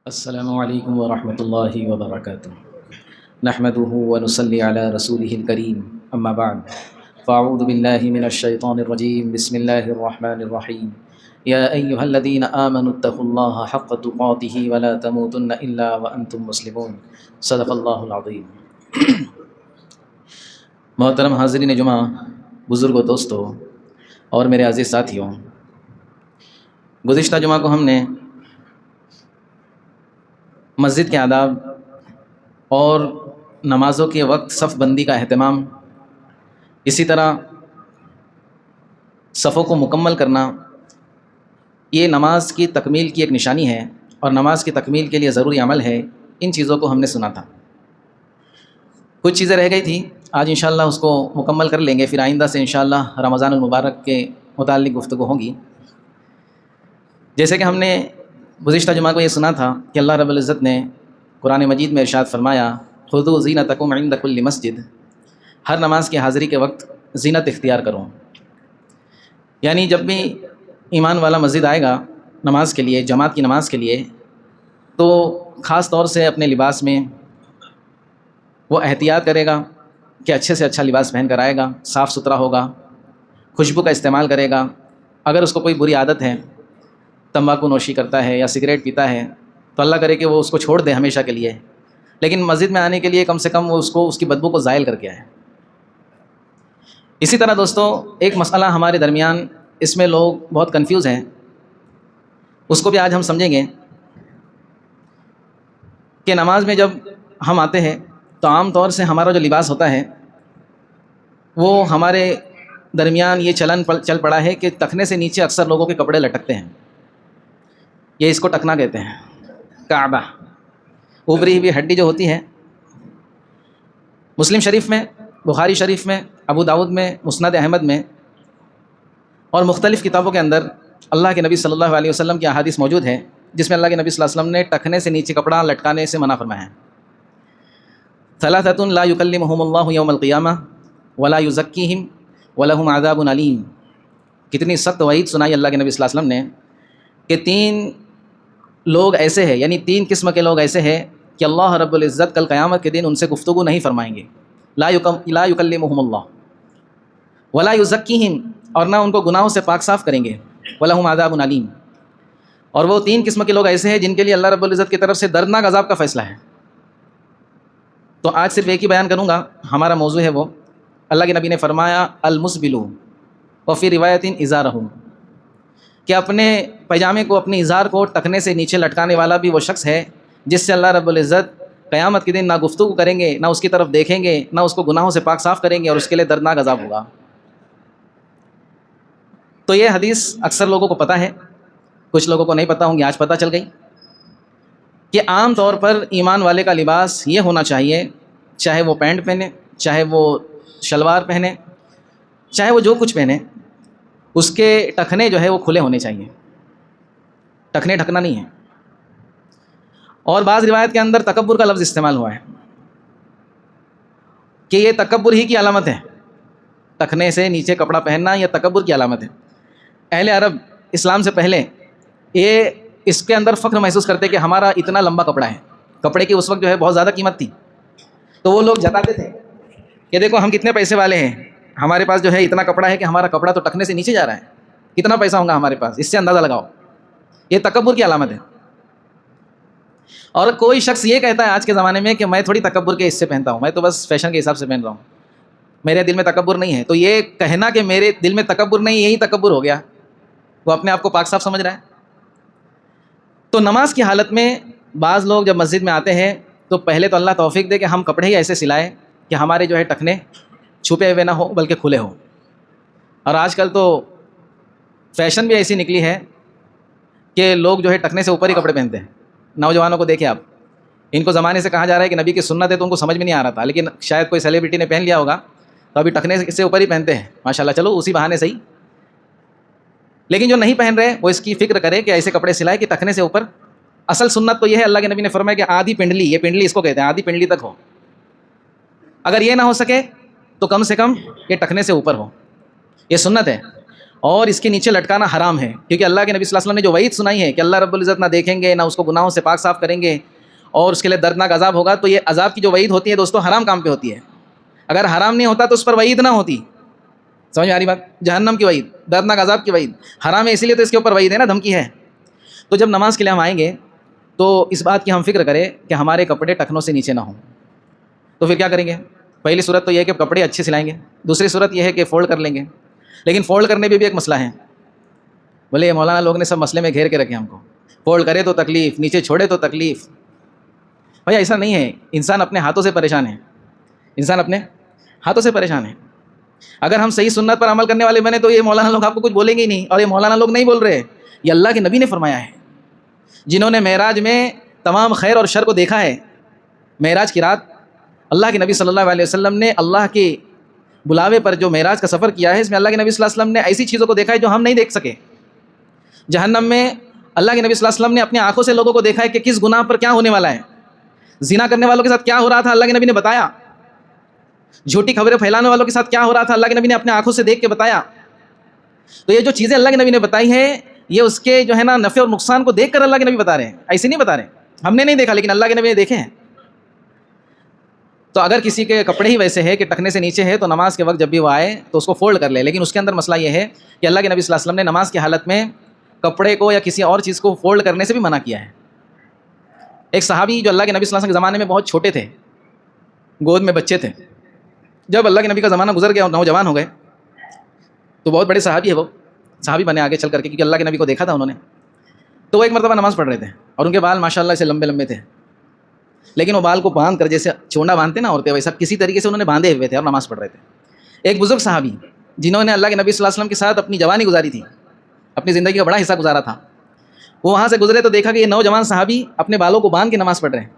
السلام علیکم ورحمۃ اللہ وبرکاتہ نحمده ونصلی علی رسوله الکریم اما بعد فاعوذ باللہ من الشیطان الرجیم بسم اللہ الرحمن الرحیم یا ایہا الذین آمنوا اتقوا اللہ حق تقاته ولا تموتن الا وانتم مسلمون صدق اللہ العظیم۔ محترم حاضرین جمعہ، بزرگوں، دوستوں اور میرے عزیز ساتھیوں، گزشتہ جمعہ کو ہم نے مسجد کے آداب اور نمازوں کے وقت صف بندی کا اہتمام، اسی طرح صفوں کو مکمل کرنا، یہ نماز کی تکمیل کی ایک نشانی ہے اور نماز کی تکمیل کے لیے ضروری عمل ہے، ان چیزوں کو ہم نے سنا تھا۔ کچھ چیزیں رہ گئی تھیں، آج انشاءاللہ اس کو مکمل کر لیں گے، پھر آئندہ سے انشاءاللہ رمضان المبارک کے متعلق گفتگو ہوگی۔ جیسے کہ ہم نے گزشتہ جمعہ کو یہ سنا تھا کہ اللہ رب العزت نے قرآن مجید میں ارشاد فرمایا، خذوا زینتکم عند کل مسجد، ہر نماز کی حاضری کے وقت زینت اختیار کرو۔ یعنی جب بھی ایمان والا مسجد آئے گا نماز کے لیے، جماعت کی نماز کے لیے، تو خاص طور سے اپنے لباس میں وہ احتیاط کرے گا کہ اچھے سے اچھا لباس پہن کر آئے گا، صاف ستھرا ہوگا، خوشبو کا استعمال کرے گا۔ اگر اس کو کوئی بری عادت ہے، تمباکو نوشی کرتا ہے یا سگریٹ پیتا ہے، تو اللہ کرے کہ وہ اس کو چھوڑ دے ہمیشہ کے لیے، لیکن مسجد میں آنے کے لیے کم سے کم وہ اس کی بدبو کو زائل کر کے آئے۔ اسی طرح دوستو، ایک مسئلہ ہمارے درمیان، اس میں لوگ بہت کنفیوز ہیں، اس کو بھی آج ہم سمجھیں گے کہ نماز میں جب ہم آتے ہیں تو عام طور سے ہمارا جو لباس ہوتا ہے وہ ہمارے درمیان یہ چل پڑا ہے کہ ٹخنے سے نیچے اکثر لوگوں کے کپڑے لٹکتے ہیں، یہ اس کو ٹکنا کہتے ہیں، کعبہ، اوپری ہوئی ہڈی جو ہوتی ہے۔ مسلم شریف میں، بخاری شریف میں، ابو داؤد میں، مسند احمد میں اور مختلف کتابوں کے اندر اللہ کے نبی صلی اللہ علیہ وسلم کی احادیث موجود ہے، جس میں اللہ کے نبی صلی اللہ علیہ وسلم نے ٹخنے سے نیچے کپڑا لٹکانے سے منع فرمایا ہے۔ ثلاثۃ لا یکلمہم اللہ یوم القیامہ ولا یزکیہم ولہم عذاب علیم، کتنی سخت وعید سنائی اللہ کے نبی صلی اللہ علیہ وسلم نے کہ 3 لوگ ایسے ہیں، یعنی 3 قسم کے لوگ ایسے ہیں کہ اللہ رب العزت کل قیامت کے دن ان سے گفتگو نہیں فرمائیں گے۔ لا یکلمہم اللہ ولا یزکیہم، اور نہ ان کو گناہوں سے پاک صاف کریں گے، ولہم عذاب علیم، اور وہ 3 قسم کے لوگ ایسے ہیں جن کے لیے اللہ رب العزت کی طرف سے دردناک عذاب کا فیصلہ ہے۔ تو آج صرف ایک ہی بیان کروں گا، ہمارا موضوع ہے وہ، اللہ کے نبی نے فرمایا المسبل وفی روایت ازارہ، کہ اپنے پیجامے کو، اپنی ازار کو ٹخنے سے نیچے لٹکانے والا بھی وہ شخص ہے جس سے اللہ رب العزت قیامت کے دن نہ گفتگو کریں گے، نہ اس کی طرف دیکھیں گے، نہ اس کو گناہوں سے پاک صاف کریں گے، اور اس کے لیے دردناک عذاب ہوگا۔ تو یہ حدیث اکثر لوگوں کو پتہ ہے، کچھ لوگوں کو نہیں پتہ ہوں گی، آج پتہ چل گئی کہ عام طور پر ایمان والے کا لباس یہ ہونا چاہیے، چاہے وہ پینٹ پہنے، چاہے وہ شلوار پہنے، چاہے وہ جو کچھ پہنے، اس کے ٹخنے جو ہے وہ کھلے ہونے چاہیے، ٹخنے ڈھکنا نہیں ہے۔ اور بعض روایت کے اندر تکبر کا لفظ استعمال ہوا ہے کہ یہ تکبر ہی کی علامت ہے، ٹخنے سے نیچے کپڑا پہننا یہ تکبر کی علامت ہے۔ اہل عرب اسلام سے پہلے یہ اس کے اندر فخر محسوس کرتے کہ ہمارا اتنا لمبا کپڑا ہے، کپڑے کی اس وقت جو ہے بہت زیادہ قیمت تھی، تو وہ لوگ جتاتے تھے کہ دیکھو ہم کتنے پیسے والے ہیں، ہمارے پاس جو ہے اتنا کپڑا ہے کہ ہمارا کپڑا تو ٹخنے سے نیچے جا رہا ہے، کتنا پیسہ ہوگا ہمارے پاس، اس سے اندازہ لگاؤ۔ یہ تکبر کی علامت ہے۔ اور کوئی شخص یہ کہتا ہے آج کے زمانے میں کہ میں تھوڑی تکبر کے اس سے پہنتا ہوں، میں تو بس فیشن کے حساب سے پہن رہا ہوں، میرے دل میں تکبر نہیں ہے، تو یہ کہنا کہ میرے دل میں تکبر نہیں، یہی تکبر ہو گیا، وہ اپنے آپ کو پاک صاف سمجھ رہا ہے۔ تو نماز کی حالت میں بعض لوگ جب مسجد میں آتے ہیں تو پہلے تو اللہ توفیق دے کہ ہم کپڑے ہی ایسے سلائیں کہ ہمارے جو ہے ٹخنے چھپے ہوئے نہ ہو بلکہ کھلے ہوں۔ اور آج کل تو فیشن بھی ایسی نکلی ہے کہ لوگ جو ہے ٹخنے سے اوپر ہی کپڑے پہنتے ہیں۔ نوجوانوں کو دیکھیں آپ، ان کو زمانے سے کہا جا رہا ہے کہ نبی کی سنت ہے، تو ان کو سمجھ میں نہیں آ رہا تھا، لیکن شاید کوئی سیلیبریٹی نے پہن لیا ہوگا تو ابھی ٹخنے سے اوپر ہی پہنتے ہیں، ماشاءاللہ، چلو اسی بہانے صحیح۔ لیکن جو نہیں پہن رہے وہ اس کی فکر کرے کہ ایسے کپڑے سلائے کہ ٹخنے سے اوپر۔ اصل سنت تو یہ ہے، اللہ کے نبی نے فرمایا کہ آدھی پنڈلی، یہ پنڈلی اس کو کہتے ہیں، آدھی پنڈلی تک ہو، اگر یہ نہ ہو سکے تو کم سے کم یہ ٹخنے سے اوپر ہو، یہ سنت ہے۔ اور اس کے نیچے لٹکانا حرام ہے، کیونکہ اللہ کے نبی صلی اللہ علیہ وسلم نے جو وعید سنائی ہے کہ اللہ رب العزت نہ دیکھیں گے، نہ اس کو گناہوں سے پاک صاف کریں گے اور اس کے لیے دردناک عذاب ہوگا، تو یہ عذاب کی جو وعید ہوتی ہے دوستو حرام کام پہ ہوتی ہے۔ اگر حرام نہیں ہوتا تو اس پر وعید نہ ہوتی، سمجھ میں آ رہی بات؟ جہنم کی وعید، دردناک عذاب کی وعید، حرام ہے اسی لیے تو اس کے اوپر وعید ہے نا، دھمکی ہے۔ تو جب نماز کے لیے ہم آئیں گے تو اس بات کی ہم فکر کریں کہ ہمارے کپڑے ٹخنوں سے نیچے نہ ہوں۔ تو پھر کیا کریں گے؟ پہلی صورت تو یہ ہے کہ کپڑے اچھے سلائیں گے، دوسری صورت یہ ہے کہ فولڈ کر لیں گے، لیکن فولڈ کرنے میں بھی ایک مسئلہ ہے۔ بولے یہ مولانا لوگ نے سب مسئلے میں گھیر کے رکھے ہم کو، فولڈ کرے تو تکلیف، نیچے چھوڑے تو تکلیف۔ بھائی ایسا نہیں ہے، انسان اپنے ہاتھوں سے پریشان ہے، انسان اپنے ہاتھوں سے پریشان ہے۔ اگر ہم صحیح سنت پر عمل کرنے والے بنے تو یہ مولانا لوگ آپ کو کچھ بولیں گے ہی نہیں، اور یہ مولانا لوگ نہیں بول رہے، یہ اللہ کے نبی نے فرمایا ہے، جنہوں نے معراج میں تمام خیر اور شر کو دیکھا ہے۔ معراج کی رات اللہ کے نبی صلی اللہ علیہ وسلم نے اللہ کے بلاوے پر جو معراج کا سفر کیا ہے، اس میں اللہ کے نبی صلی اللہ علیہ وسلم نے ایسی چیزوں کو دیکھا ہے جو ہم نہیں دیکھ سکے۔ جہنم میں اللہ کے نبی صلی اللہ علیہ وسلم نے اپنی آنکھوں سے لوگوں کو دیکھا ہے کہ کس گناہ پر کیا ہونے والا ہے، زنا کرنے والوں کے ساتھ کیا ہو رہا تھا اللہ کے نبی نے بتایا، جھوٹی خبریں پھیلانے والوں کے ساتھ کیا ہو رہا تھا اللہ کے نبی نے اپنے آنکھوں سے دیکھ کے بتایا۔ تو یہ جو چیزیں اللہ کے نبی نے بتائی ہیں، یہ اس کے جو ہے نا نفع اور نقصان کو دیکھ کر اللہ کے نبی بتا رہے ہیں، ایسے نہیں بتا رہے ہیں، ہم نے نہیں دیکھا لیکن اللہ کے نبی نے دیکھے ہیں۔ تو اگر کسی کے کپڑے ہی ویسے ہے کہ ٹخنے سے نیچے ہے تو نماز کے وقت جب بھی وہ آئے تو اس کو فولڈ کر لے، لیکن اس کے اندر مسئلہ یہ ہے کہ اللہ کے نبی صلی اللہ علیہ وسلم نے نماز کی حالت میں کپڑے کو یا کسی اور چیز کو فولڈ کرنے سے بھی منع کیا ہے۔ ایک صحابی جو اللہ کے نبی صلی اللہ علیہ وسلم کے زمانے میں بہت چھوٹے تھے، گود میں بچے تھے، جب اللہ کے نبی کا زمانہ گزر گیا اور نوجوان ہو گئے تو بہت بڑے صحابی ہے، وہ صحابی بنے آگے چل کر کے، کیونکہ اللہ کے نبی کو دیکھا تھا انہوں نے۔ تو وہ ایک مرتبہ نماز پڑھ رہے تھے اور ان کے بال ماشاءاللہ سے لمبے لمبے تھے، لیکن وہ بال کو باندھ کر جیسے چونڈا باندھتے نا عورتیں، ویسا کسی طریقے سے انہوں نے باندھے ہوئے تھے اور نماز پڑھ رہے تھے۔ ایک بزرگ صحابی جنہوں نے اللہ کے نبی صلی اللہ علیہ وسلم کے ساتھ اپنی جوانی گزاری تھی، اپنی زندگی کا بڑا حصہ گزارا تھا، وہ وہاں سے گزرے تو دیکھا کہ یہ نوجوان صحابی اپنے بالوں کو باندھ کے نماز پڑھ رہے ہیں،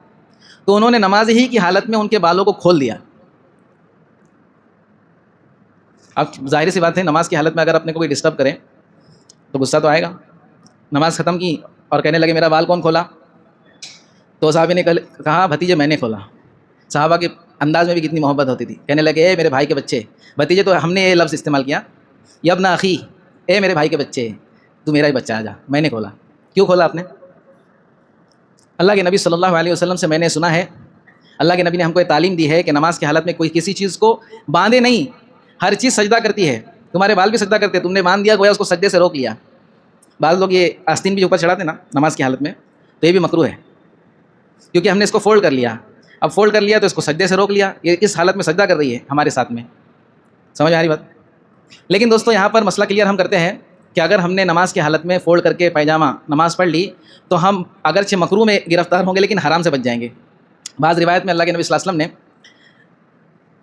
تو انہوں نے نماز ہی کی حالت میں ان کے بالوں کو کھول دیا۔ اب ظاہر سی بات ہے، نماز کی حالت میں اگر اپنے کو کوئی ڈسٹرب کرے تو غصہ تو آئے گا۔ نماز ختم کی اور کہنے لگے میرا بال کون کھولا؟ تو صحابی نے کہا بھتیجے میں نے کھولا۔ صحابہ کے انداز میں بھی کتنی محبت ہوتی تھی، کہنے لگے اے میرے بھائی کے بچے، بھتیجے تو ہم نے یہ لفظ استعمال کیا، یا ابن اخی، اے میرے بھائی کے بچے، تو میرا ہی بچہ آ جا، میں نے کھولا۔ کیوں کھولا آپ نے؟ اللہ کے نبی صلی اللہ علیہ وسلم سے میں نے سنا ہے، اللہ کے نبی نے ہم کو یہ تعلیم دی ہے کہ نماز کی حالت میں کوئی کسی چیز کو باندھے نہیں، ہر چیز سجدہ کرتی ہے، تمہارے بال بھی سجدہ کرتے ہیں، تم نے باندھ دیا گویا اس کو سجدے سے روک لیا۔ بعض لوگ یہ آستین بھی اوپر چڑھاتے نا نماز کی حالت میں، تو یہ بھی مکروہ ہے، کیونکہ ہم نے اس کو فولڈ کر لیا، اب فولڈ کر لیا تو اس کو سجدے سے روک لیا، یہ اس حالت میں سجدہ کر رہی ہے ہمارے ساتھ میں، سمجھ آ رہی بات؟ لیکن دوستو یہاں پر مسئلہ کلیئر ہم کرتے ہیں کہ اگر ہم نے نماز کی حالت میں فولڈ کر کے پائجامہ نماز پڑھ لی تو ہم اگرچہ مکروہ میں گرفتار ہوں گے لیکن حرام سے بچ جائیں گے۔ بعض روایت میں اللہ کے نبی صلی اللہ علیہ وسلم نے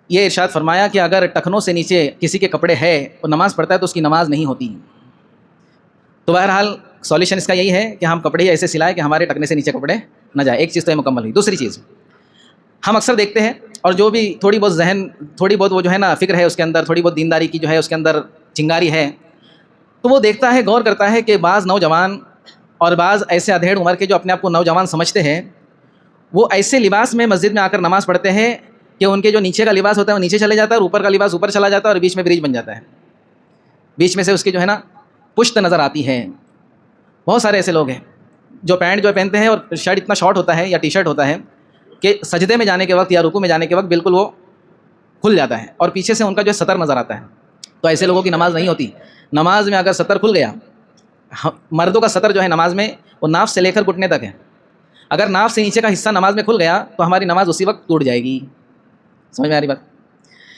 یہ ارشاد فرمایا کہ اگر ٹخنوں سے نیچے کسی کے کپڑے ہے اور نماز پڑھتا ہے تو اس کی نماز نہیں ہوتی۔ تو بہرحال سولیوشن اس کا یہی ہے کہ ہم کپڑے ہی ایسے سلائیں کہ ہمارے ٹکنے سے نیچے کپڑے نہ جائے۔ ایک چیز تو یہ مکمل ہوئی۔ دوسری چیز ہم اکثر دیکھتے ہیں، اور جو بھی تھوڑی بہت وہ جو ہے نا فکر ہے اس کے اندر، تھوڑی بہت دینداری کی جو ہے اس کے اندر چنگاری ہے، تو وہ دیکھتا ہے، غور کرتا ہے کہ بعض نوجوان اور بعض ایسے ادھیڑ عمر کے جو اپنے آپ کو نوجوان سمجھتے ہیں، وہ ایسے لباس میں مسجد میں آ کر نماز پڑھتے ہیں کہ ان کے جو نیچے کا لباس ہوتا ہے وہ نیچے چلے جاتا ہے اور اوپر کا لباس اوپر چلا جاتا ہے اور بیچ میں بریج بن جاتا ہے، بیچ میں سے اس کی جو ہے نا پشت نظر آتی ہے۔ بہت سارے ایسے لوگ ہیں جو پینٹ جو پہنتے ہیں اور شرٹ اتنا شارٹ ہوتا ہے یا ٹی شرٹ ہوتا ہے کہ سجدے میں جانے کے وقت یا رکوع میں جانے کے وقت بالکل وہ کھل جاتا ہے اور پیچھے سے ان کا جو سطر نظر آتا ہے۔ تو ایسے لوگوں کی نماز نہیں ہوتی۔ نماز میں اگر سطر کھل گیا، مردوں کا سطر جو ہے نماز میں وہ ناف سے لے کر گھٹنے تک ہے، اگر ناف سے نیچے کا حصہ نماز میں کھل گیا تو ہماری نماز اسی وقت ٹوٹ جائے گی۔ سمجھ میں آ رہی بات؟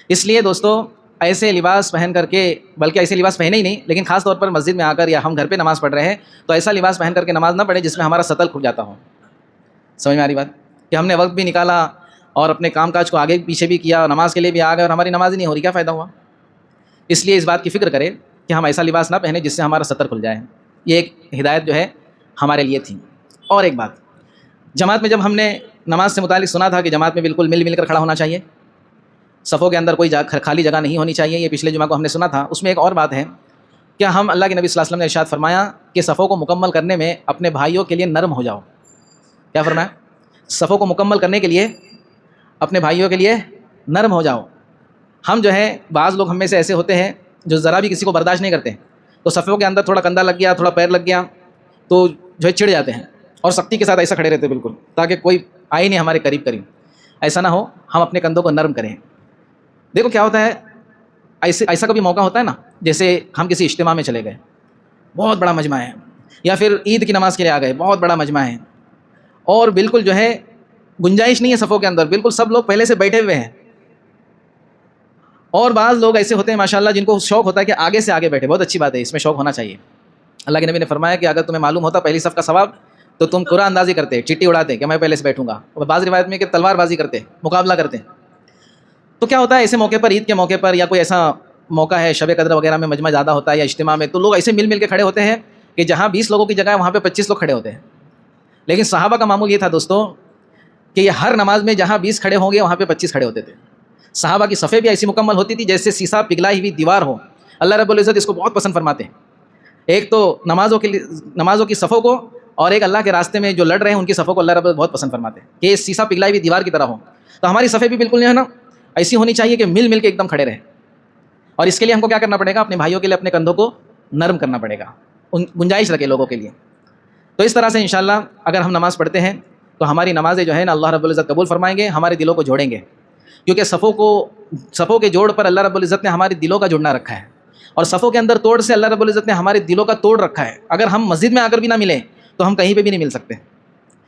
اس لیے دوستو ایسے لباس پہن کر کے، بلکہ ایسے لباس پہنے ہی نہیں، لیکن خاص طور پر مسجد میں آ کر یا ہم گھر پہ نماز پڑھ رہے ہیں تو ایسا لباس پہن کر کے نماز نہ پڑھے جس میں ہمارا سطر کھل جاتا ہو۔ سمجھ میں آ رہی بات؟ کہ ہم نے وقت بھی نکالا اور اپنے کام کاج کو آگے پیچھے بھی کیا، نماز کے لیے بھی آ گئے اور ہماری نماز ہی نہیں ہو رہی، کیا فائدہ ہوا؟ اس لیے اس بات کی فکر کرے کہ ہم ایسا لباس نہ پہنے جس سے ہمارا سطر کھل جائے۔ یہ ایک ہدایت جو ہے ہمارے لیے تھی۔ اور ایک بات، جماعت میں جب ہم نے نماز سے متعلق سنا تھا کہ جماعت میں بالکل مل کر کھڑا ہونا چاہیے، صفوں کے اندر کوئی خالی جگہ نہیں ہونی چاہیے، یہ پچھلے جمعہ کو ہم نے سنا تھا۔ اس میں ایک اور بات ہے کہ ہم اللہ کے نبی صلی اللہ علیہ وسلم نے ارشاد فرمایا کہ صفوں کو مکمل کرنے میں اپنے بھائیوں کے لیے نرم ہو جاؤ۔ کیا فرمایا؟ صفوں کو مکمل کرنے کے لیے اپنے بھائیوں کے لیے نرم ہو جاؤ۔ ہم جو ہے بعض لوگ ہم میں سے ایسے ہوتے ہیں جو ذرا بھی کسی کو برداشت نہیں کرتے، تو صفوں کے اندر تھوڑا کندھا لگ گیا، تھوڑا پیر لگ گیا تو جو ہے چڑ جاتے ہیں اور سختی کے ساتھ ایسا کھڑے رہتے بالکل، تاکہ کوئی آئے نہیں ہمارے قریب قریب، ایسا نہ ہو، ہم اپنے کندھوں کو نرم کریں۔ دیکھو کیا ہوتا ہے، ایسا کبھی موقع ہوتا ہے نا، جیسے ہم کسی اجتماع میں چلے گئے، بہت بڑا مجمع ہے، یا پھر عید کی نماز کے لیے آ گئے، بہت بڑا مجمع ہے، اور بالکل جو ہے گنجائش نہیں ہے صفوں کے اندر، بالکل سب لوگ پہلے سے بیٹھے ہوئے ہیں، اور بعض لوگ ایسے ہوتے ہیں ماشاءاللہ جن کو شوق ہوتا ہے کہ آگے سے آگے بیٹھے، بہت اچھی بات ہے، اس میں شوق ہونا چاہیے۔ اللہ کے نبی نے فرمایا کہ اگر تمہیں معلوم ہوتا پہلی صف کا ثواب تو تم قرآن اندازی کرتے، چٹی اڑاتے کہ میں پہلے سے بیٹھوں گا، اور بعض روایت میں کہ تلوار بازی کرتے، مقابلہ کرتے۔ تو کیا ہوتا ہے ایسے موقع پر، عید کے موقع پر یا کوئی ایسا موقع ہے شب قدر وغیرہ میں مجمع زیادہ ہوتا ہے یا اجتماع میں، تو لوگ ایسے مل کے کھڑے ہوتے ہیں کہ جہاں 20 لوگوں کی جگہ ہے وہاں پہ 25 لوگ کھڑے ہوتے ہیں۔ لیکن صحابہ کا معمول یہ تھا دوستوں کہ یہ ہر نماز میں جہاں 20 کھڑے ہوں گے وہاں پہ 25 کھڑے ہوتے تھے۔ صحابہ کی صفیں بھی ایسی مکمل ہوتی تھی جیسے سیسا پگھلائی ہوئی دیوار ہو۔ اللہ رب العزت اس کو بہت پسند فرماتے ہیں، ایک تو نمازوں کی صفوں کو، اور ایک اللہ کے راستے میں جو لڑ رہے ہیں ان کی صفوں کو اللہ رب بہت پسند فرماتے ہیں کہ یہ سیسا پگھلائی ہوئی دیوار کی طرح ہو۔ تو ہماری صفیں بھی بالکل جو ہے نا ایسی ہونی چاہیے کہ مل کے ایک دم کھڑے رہیں، اور اس کے لیے ہم کو کیا کرنا پڑے گا، اپنے بھائیوں کے لیے اپنے کندھوں کو نرم کرنا پڑے گا، گنجائش رکھے لوگوں کے لیے۔ تو اس طرح سے انشاءاللہ اگر ہم نماز پڑھتے ہیں تو ہماری نمازیں جو ہے نا اللہ رب العزت قبول فرمائیں گے، ہمارے دلوں کو جوڑیں گے، کیونکہ صفوں کے جوڑ پر اللہ رب العزت نے ہمارے دلوں کا جڑنا رکھا ہے، اور صفوں کے اندر توڑ سے اللہ رب العزت نے ہمارے دلوں کا توڑ رکھا ہے۔ اگر ہم مسجد میں آ کر بھی نہ ملیں تو ہم کہیں پہ بھی نہیں مل سکتے،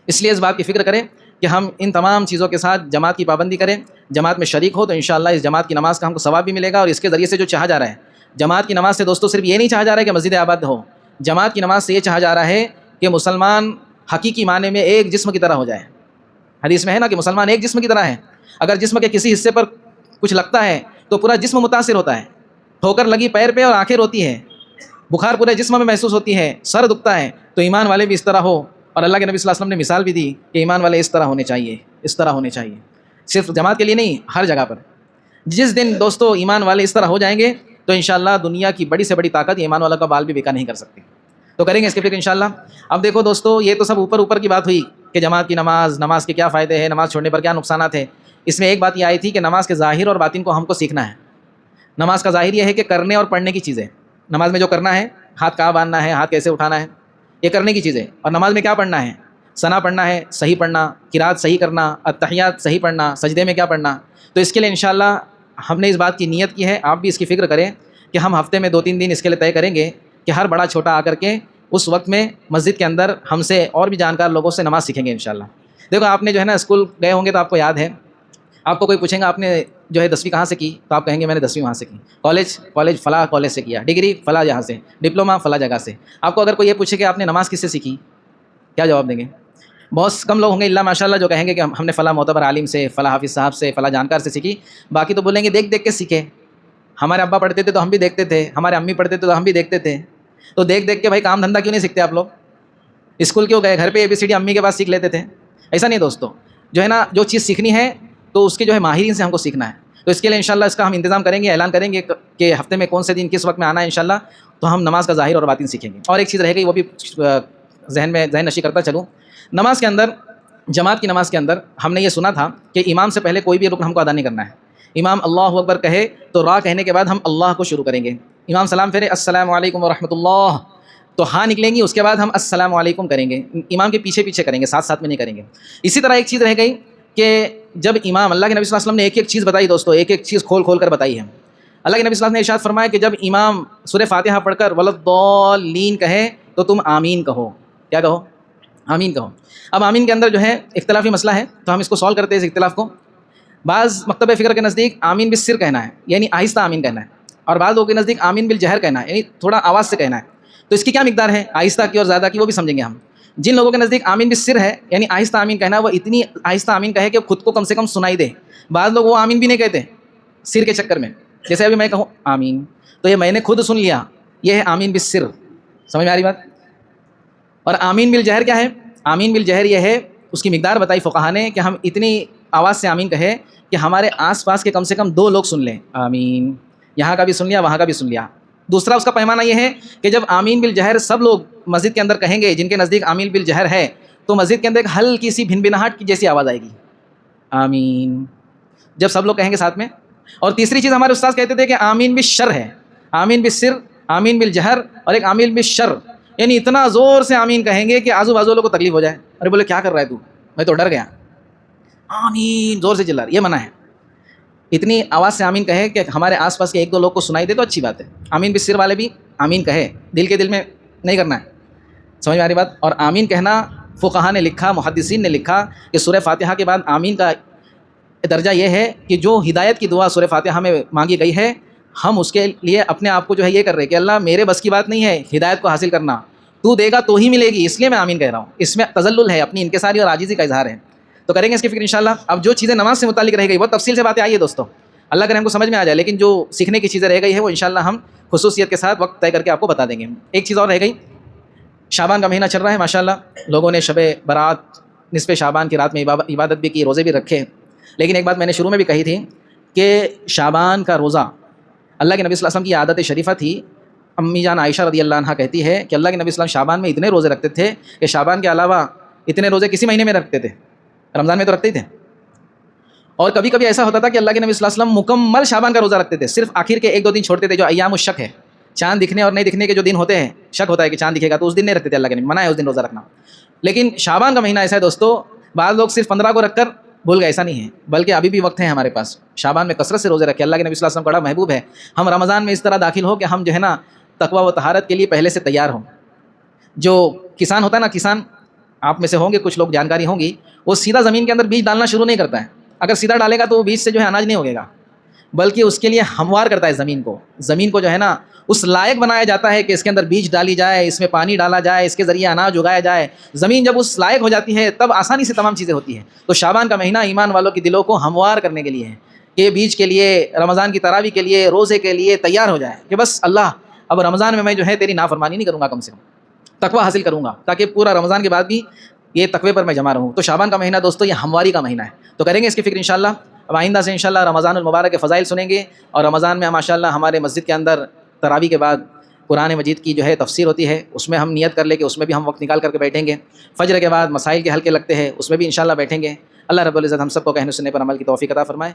اس لیے اس بات کی فکر کریں کہ ہم ان تمام چیزوں کے ساتھ جماعت کی پابندی کریں، جماعت میں شریک ہو تو انشاءاللہ اس جماعت کی نماز کا ہم کو ثواب بھی ملے گا، اور اس کے ذریعے سے جو چاہا جا رہا ہے جماعت کی نماز سے دوستوں، صرف یہ نہیں چاہا جا رہا ہے کہ مسجد آباد ہو، جماعت کی نماز سے یہ چاہا جا رہا ہے کہ مسلمان حقیقی معنی میں ایک جسم کی طرح ہو جائے۔ حدیث میں ہے نا کہ مسلمان ایک جسم کی طرح ہے، اگر جسم کے کسی حصے پر کچھ لگتا ہے تو پورا جسم متاثر ہوتا ہے، ٹھوکر لگی پیر پہ اور آنکھیں روتی ہے، بخار پورے جسم میں محسوس ہوتی ہے، سر دکھتا ہے، تو ایمان والے بھی اس طرح ہو، اور اللہ کے نبی صلی اللہ علیہ وسلم نے مثال بھی دی کہ ایمان والے اس طرح ہونے چاہیے، اس طرح ہونے چاہیے، صرف جماعت کے لیے نہیں، ہر جگہ پر۔ جس دن دوستو ایمان والے اس طرح ہو جائیں گے تو انشاءاللہ دنیا کی بڑی سے بڑی طاقت ایمان والا کا بال بھی بیکا نہیں کر سکتی۔ تو کریں گے اس کے فکر انشاءاللہ۔ اب دیکھو دوستو، یہ تو سب اوپر کی بات ہوئی کہ جماعت کی نماز کے کیا فائدے ہیں، نماز چھوڑنے پر کیا نقصانات ہیں۔ اس میں ایک بات یہ آئی تھی کہ نماز کے ظاہر اور باطن کو ہم کو سیکھنا ہے۔ نماز کا ظاہر یہ ہے کہ کرنے اور پڑھنے کی چیزیں، نماز میں جو کرنا ہے، ہاتھ کہاں باندھنا ہے، ہاتھ کیسے اٹھانا ہے، یہ کرنے کی چیزیں، اور نماز میں کیا پڑھنا ہے، ثنا پڑھنا ہے، صحیح پڑھنا، قرات صحیح کرنا، التحیات صحیح پڑھنا، سجدے میں کیا پڑھنا۔ تو اس کے لیے انشاءاللہ ہم نے اس بات کی نیت کی ہے، آپ بھی اس کی فکر کریں کہ ہم ہفتے میں 2-3 دن اس کے لیے طے کریں گے کہ ہر بڑا چھوٹا آ کر کے اس وقت میں مسجد کے اندر ہم سے اور بھی جانکار لوگوں سے نماز سیکھیں گے انشاءاللہ۔ دیکھو آپ نے جو ہے نا اسکول گئے ہوں گے تو آپ کو یاد ہے، آپ کو کوئی پوچھیں گا آپ نے جو ہے 10ویں کہاں سے کی، تو آپ کہیں گے میں نے 10ویں وہاں سے کی، کالج فلاں کالج سے کیا، ڈگری فلاں جہاں سے، ڈپلوما فلاں جگہ سے۔ آپ کو اگر کوئی یہ پوچھے کہ آپ نے نماز کس سے سیکھی، کیا جواب دیں گے؟ بہت کم لوگ ہوں گے، اللہ ماشاءاللہ، جو کہیں گے کہ ہم نے فلاں معتبر عالم سے، فلاں حافظ صاحب سے، فلاں جانکار سے سیکھی۔ باقی تو بولیں گے دیکھ کے سیکھے، ہمارے ابا پڑھتے تھے تو ہم بھی دیکھتے تھے، ہمارے امی پڑھتے تھے تو ہم بھی دیکھتے تھے۔ تو دیکھ کے بھائی کام دھندا کیوں نہیں سیکھتے آپ لوگ؟ اسکول کیوں گئے؟ گھر پہ ABCD امی کے پاس سیکھ لیتے تھے۔ ایسا نہیں دوستو، جو ہے نا جو چیز سیکھنی ہے تو اس کے جو ہے ماہرین سے ہم کو سیکھنا ہے۔ تو اس کے لیے انشاءاللہ اس کا ہم انتظام کریں گے، اعلان کریں گے کہ ہفتے میں کون سے دن کس وقت میں آنا ہے انشاءاللہ، تو ہم نماز کا ظاہر اور باطن سیکھیں گے۔ اور ایک چیز رہ گئی، وہ بھی ذہن نشی کرتا چلوں، نماز کے اندر، جماعت کی نماز کے اندر ہم نے یہ سنا تھا کہ امام سے پہلے کوئی بھی رکن ہم کو ادا نہیں کرنا ہے۔ امام اللہ اکبر کہے تو را کہنے کے بعد ہم اللہ کو شروع کریں گے، امام سلام پھیرے السلام علیکم ورحمۃ اللہ، تو ہاں نکلیں گی، اس کے بعد ہم السلام علیکم کریں گے، امام کے پیچھے کریں گے، ساتھ میں نہیں کریں گے۔ اسی طرح ایک چیز رہ گئی کہ جب امام، اللہ کے نبی صلی اللہ علیہ وسلم نے ایک چیز بتائی دوستو، ایک چیز کھول کر بتائی ہے۔ اللہ کے نبی صلی اللہ علیہ وسلم نے ارشاد فرمایا کہ جب امام سورہ فاتحہ پڑھ کر ولضالین کہے تو تم آمین کہو۔ کیا کہو؟ آمین کہو۔ اب آمین کے اندر جو ہے اختلافی مسئلہ ہے، تو ہم اس کو سالو کرتے ہیں اس اختلاف کو۔ بعض مکتب فکر کے نزدیک آمین بالسر کہنا ہے، یعنی آہستہ آمین کہنا ہے، اور بعض لوگوں کے نزدیک آمین بالجہر کہنا ہے، یعنی تھوڑا آواز سے کہنا ہے۔ تو اس کی کیا مقدار ہے، آہستہ کی اور زیادہ کی، وہ بھی سمجھیں گے ہم۔ جن لوگوں کے نزدیک آمین بالسر ہے، یعنی آہستہ آمین کہنا، وہ اتنی آہستہ آمین کہے کہ خود کو کم سے کم سنائی دے۔ بعض لوگ وہ آمین بھی نہیں کہتے سر کے چکر میں، جیسے ابھی میں کہوں آمین تو یہ میں نے خود سن لیا، یہ ہے آمین بالسر۔ سمجھ میں آ رہی بات؟ اور آمین بالجہر کیا ہے؟ آمین بالجہر یہ ہے، اس کی مقدار بتائی فقہا نے کہ ہم اتنی آواز سے آمین کہے کہ ہمارے آس پاس کے کم سے کم 2 لوگ سن لیں آمین، یہاں کا بھی سن لیا، وہاں کا بھی سن لیا۔ دوسرا اس کا پیمانہ یہ ہے کہ جب آمین بالجہر سب لوگ مسجد کے اندر کہیں گے، جن کے نزدیک آمین بالجہر ہے، تو مسجد کے اندر ایک ہلکی سی بھنبھناہٹ کی جیسی آواز آئے گی، آمین، جب سب لوگ کہیں گے ساتھ میں۔ اور تیسری چیز ہمارے استاد کہتے تھے کہ آمین بالشر ہے، آمین بالسر، آمین بالجہر اور ایک آمین بالشر، یعنی اتنا زور سے آمین کہیں گے کہ آزو بازو والوں کو تکلیف ہو جائے، ارے بولے کیا کر رہا ہے تو، میں تو ڈر گیا، آمین زور سے چلا رہا، یہ منع ہے۔ اتنی آواز سے آمین کہے کہ ہمارے آس پاس کے ایک دو لوگ کو سنائی دے تو اچھی بات ہے۔ آمین بالسر والے بھی آمین کہے، دل کے دل میں نہیں کرنا ہے، سمجھ میں آ رہی بات؟ اور آمین کہنا فقہا نے لکھا، محدثین نے لکھا کہ سورہ فاتحہ کے بعد آمین کا درجہ یہ ہے کہ جو ہدایت کی دعا سورہ فاتحہ میں مانگی گئی ہے، ہم اس کے لیے اپنے آپ کو جو ہے یہ کر رہے ہیں کہ اللہ میرے بس کی بات نہیں ہے ہدایت کو حاصل کرنا، تو دے گا تو ہی ملے گی، اس لیے میں آمین کہہ رہا ہوں۔ اس میں تذلل ہے، اپنی انکساری اور عاجزی کا اظہار ہے، تو کریں گے اس کی فکر انشاءاللہ۔ اب جو چیزیں نماز سے متعلق رہ گئی وہ تفصیل سے باتیں آئی ہے دوستوں، اللہ کرے ہم کو سمجھ میں آ جائے، لیکن جو سیکھنے کی چیزیں رہ گئی ہے وہ انشاءاللہ ہم خصوصیت کے ساتھ وقت طے کر کے آپ کو بتا دیں گے۔ ایک چیز اور رہ گئی، شعبان کا مہینہ چل رہا ہے ماشاءاللہ، لوگوں نے شب برات نصف شعبان کی رات میں عبادت بھی کی، روزے بھی رکھے، لیکن ایک بات میں نے شروع میں بھی کہی تھی کہ شعبان کا روزہ اللہ کے نبی صلی اللہ علیہ وسلم کی عادت شریفہ تھی۔ امی جان عائشہ رضی اللہ عنہا کہتی ہے کہ اللہ کے نبی صلی اللہ علیہ وسلم شعبان میں اتنے روزے رکھتے تھے کہ شعبان کے علاوہ اتنے روزے کسی مہینے میں رکھتے تھے، رمضان میں تو رکھتے ہی تھے، اور کبھی کبھی ایسا ہوتا تھا کہ اللہ کے نبی صلی اللہ علیہ وسلم مکمل شعبان کا روزہ رکھتے تھے، صرف آخر کے ایک دو دن چھوڑتے تھے جو ایام الشک ہے، چاند دکھنے اور نہیں دکھنے کے جو دن ہوتے ہیں، شک ہوتا ہے کہ چاند دکھے گا تو اس دن نہیں رکھتے تھے، اللہ کے نبی منع ہے اس دن روزہ رکھنا۔ لیکن شعبان کا مہینہ ایسا ہے دوستو، بعض لوگ صرف 15 کو رکھ کر بھول گئے، ایسا نہیں ہے، بلکہ ابھی بھی وقت ہے ہمارے پاس، شعبان میں کثرت سے روزے رکھے، اللہ کے نبی صلی اللہ علیہ وسلم بڑا محبوب ہے۔ ہم رمضان میں اس طرح داخل ہو کہ ہم جو ہے نا تقویٰ و طہارت کے لیے پہلے سے تیار ہوں۔ جو کسان ہوتا ہے نا، کسان آپ میں سے ہوں گے کچھ لوگ، جانکاری ہوں گی، وہ سیدھا زمین کے اندر بیج ڈالنا شروع نہیں کرتا ہے، اگر سیدھا ڈالے گا تو وہ بیج سے جو ہے اناج نہیں ہوگا، بلکہ اس کے لیے ہموار کرتا ہے زمین کو جو ہے نا اس لائق بنایا جاتا ہے کہ اس کے اندر بیج ڈالی جائے، اس میں پانی ڈالا جائے، اس کے ذریعے اناج اگایا جائے۔ زمین جب اس لائق ہو جاتی ہے تب آسانی سے تمام چیزیں ہوتی ہیں۔ تو شعبان کا مہینہ ایمان والوں کے دلوں کو ہموار کرنے کے لیے ہے کہ بیج کے لیے، رمضان کی تراویح کے لیے، روزے کے لیے تیار ہو جائے کہ بس اللہ اب رمضان میں جو ہے تیری نافرمانی نہیں کروں گا، کم سے کم تقویٰ حاصل کروں گا، تاکہ پورا رمضان کے بعد بھی یہ تقوی پر میں جمع رہوں۔ تو شعبان کا مہینہ دوستو یہ ہمواری کا مہینہ ہے، تو کریں گے اس کی فکر انشاءاللہ۔ اب آئندہ سے انشاءاللہ رمضان المبارک کے فضائل سنیں گے، اور رمضان میں ماشاءاللہ ہمارے مسجد کے اندر تراویح کے بعد قرآن مجید کی جو ہے تفسیر ہوتی ہے، اس میں ہم نیت کر لیں کہ اس میں بھی ہم وقت نکال کر کے بیٹھیں گے۔ فجر کے بعد مسائل کے حلقے لگتے ہیں، اس میں بھی انشاءاللہ بیٹھیں گے۔ اللہ رب العزت ہم سب کو کہنے سننے پر عمل کی توفیق عطا فرمائے۔